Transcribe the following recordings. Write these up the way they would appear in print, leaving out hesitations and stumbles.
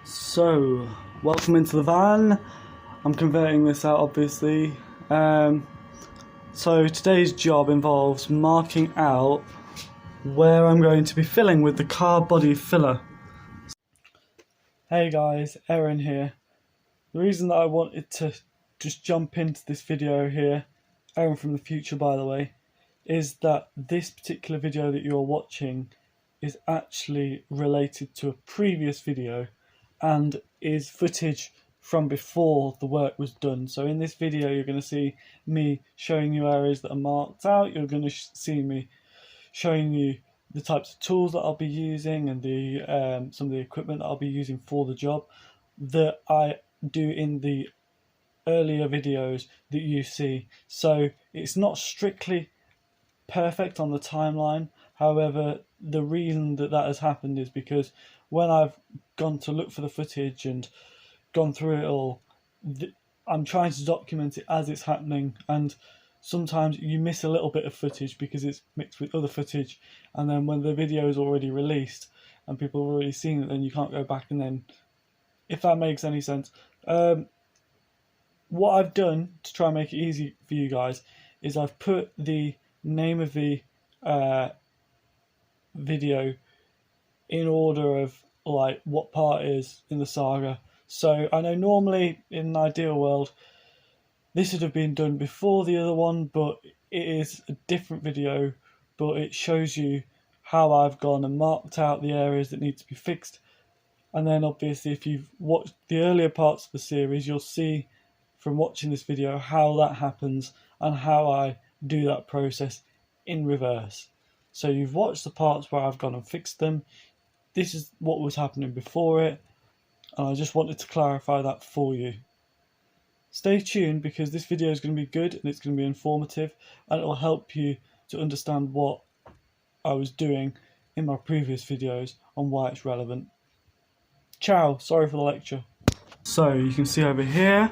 So, welcome into the van. I'm converting this out obviously. So today's job involves marking out where I'm going to be filling with the car body filler. Hey guys, Aaron here. The reason that I wanted to just jump into this video here, Aaron from the future by the way, is that this particular video that you're watching is actually related to a previous video and is footage from before the work was done. So in this video you're going to see me showing you areas that are marked out. You're going to see me showing you the types of tools that I'll be using and the some of the equipment that I'll be using for the job that I do in the earlier videos that you see. So it's not strictly perfect on the timeline. However, the reason that has happened is because when I've gone to look for the footage and gone through it all, I'm trying to document it as it's happening, and sometimes you miss a little bit of footage because it's mixed with other footage, and then when the video is already released and people have already seen it, then you can't go back and then, if that makes any sense. What I've done to try and make it easy for you guys is I've put the name of the video in order of like what part is in the saga. So I know normally in an ideal world this would have been done before the other one, but it is a different video, but it shows you how I've gone and marked out the areas that need to be fixed. And then obviously if you've watched the earlier parts of the series, you'll see from watching this video how that happens and how I do that process in reverse. So you've watched the parts where I've gone and fixed them. This is what was happening before it, and I just wanted to clarify that for you. Stay tuned because this video is going to be good and it's going to be informative, and it will help you to understand what I was doing in my previous videos and why it's relevant. Ciao, sorry for the lecture. So you can see over here,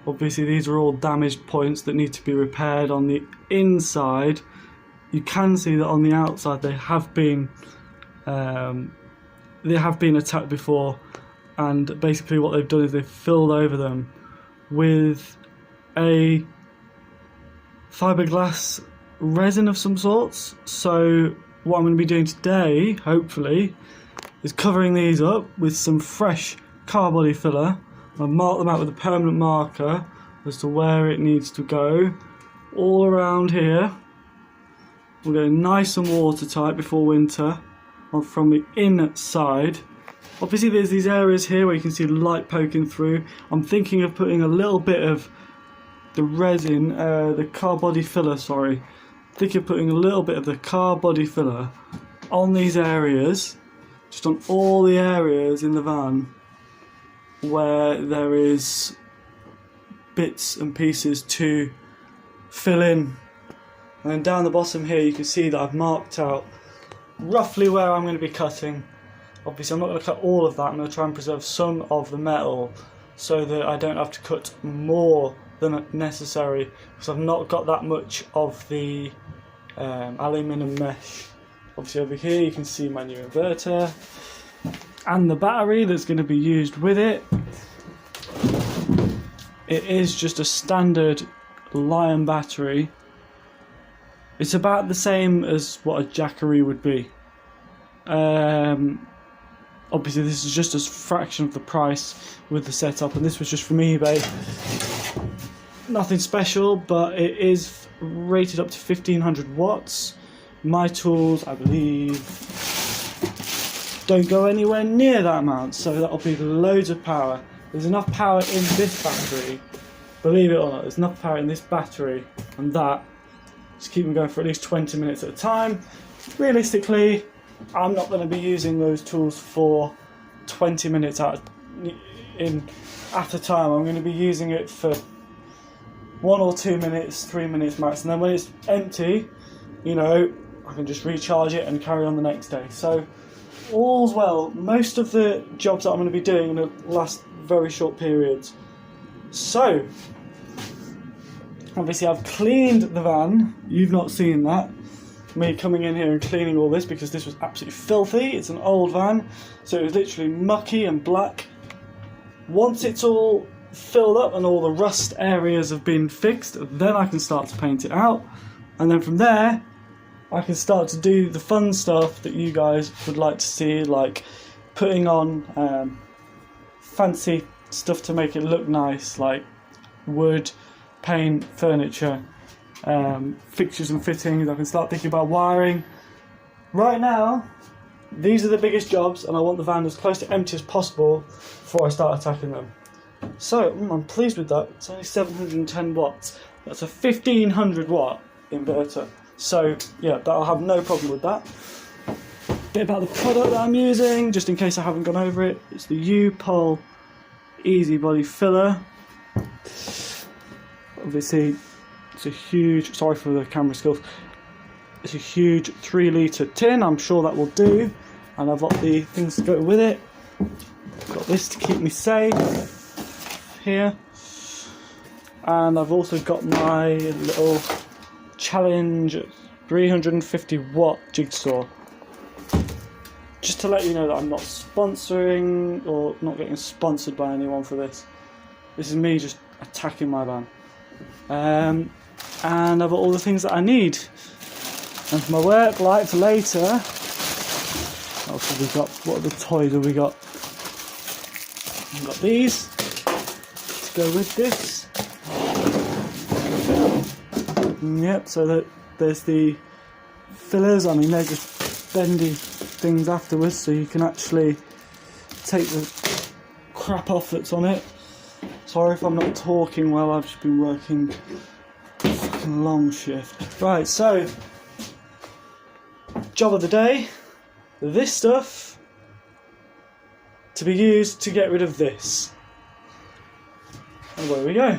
obviously these are all damaged points that need to be repaired on the inside. You can see that on the outside they have been attacked before, and basically what they've done is they've filled over them with a fiberglass resin of some sorts. So what I'm going to be doing today, hopefully, is covering these up with some fresh car body filler. I've marked them out with a permanent marker as to where it needs to go, all around here. We'll go nice and watertight before winter from the inside. Obviously there's these areas here where you can see the light poking through. I'm thinking of putting a little bit of the resin, the car body filler, sorry. Thinking of putting a little bit of the car body filler on these areas, just on all the areas in the van where there is bits and pieces to fill in. And then down the bottom here you can see that I've marked out roughly where I'm going to be cutting. Obviously I'm not going to cut all of that, I'm going to try and preserve some of the metal so that I don't have to cut more than necessary, because I've not got that much of the aluminium mesh. Obviously over here you can see my new inverter and the battery that's going to be used with it. It is just a standard Lion battery. It's about the same as what a Jackery would be. Obviously this is just a fraction of the price with the setup, and this was just from eBay. Nothing special, but it is rated up to 1500 watts. My tools, I believe, don't go anywhere near that amount, so that'll be loads of power. There's enough power in this battery, believe it or not, there's enough power in this battery and that. Just keep them going for at least 20 minutes at a time. Realistically, I'm not going to be using those tools for 20 minutes at a time. I'm going to be using it for 1 or 2 minutes, 3 minutes max, and then when it's empty, you know, I can just recharge it and carry on the next day. So all's well. Most of the jobs that I'm going to be doing are going to last very short periods. So obviously I've cleaned the van, you've not seen that. me coming in here and cleaning all this because this was absolutely filthy. It's an old van, so it was literally mucky and black. Once it's all filled up and all the rust areas have been fixed, then I can start to paint it out, and then from there I can start to do the fun stuff that you guys would like to see, like putting on fancy stuff to make it look nice, like wood, paint, furniture, fixtures and fittings. I can start thinking about wiring. Right now, these are the biggest jobs, and I want the van as close to empty as possible before I start attacking them. So, I'm pleased with that. It's only 710 watts. That's a 1500 watt inverter. So, yeah, that'll have no problem with that. Bit about the product that I'm using, just in case I haven't gone over it. It's the U-Pol Easy Body Filler. Obviously, it's a huge, sorry for the camera skills, it's a huge 3 litre tin. I'm sure that will do, and I've got the things to go with it. Got this to keep me safe here, and I've also got my little challenge 350 watt jigsaw, just to let you know that I'm not sponsoring or not getting sponsored by anyone for this. This is me just attacking my van. And I've got all the things that I need. And for my work light for later, what else have we got? What other toys have we got? We've got these to go with this. Yep, so that there's the fillers. I mean, they're just bendy things afterwards, so you can actually take the crap off that's on it. Sorry if I'm not talking well, I've just been working a fucking long shift. Right, so, job of the day, this stuff to be used to get rid of this. And away we go.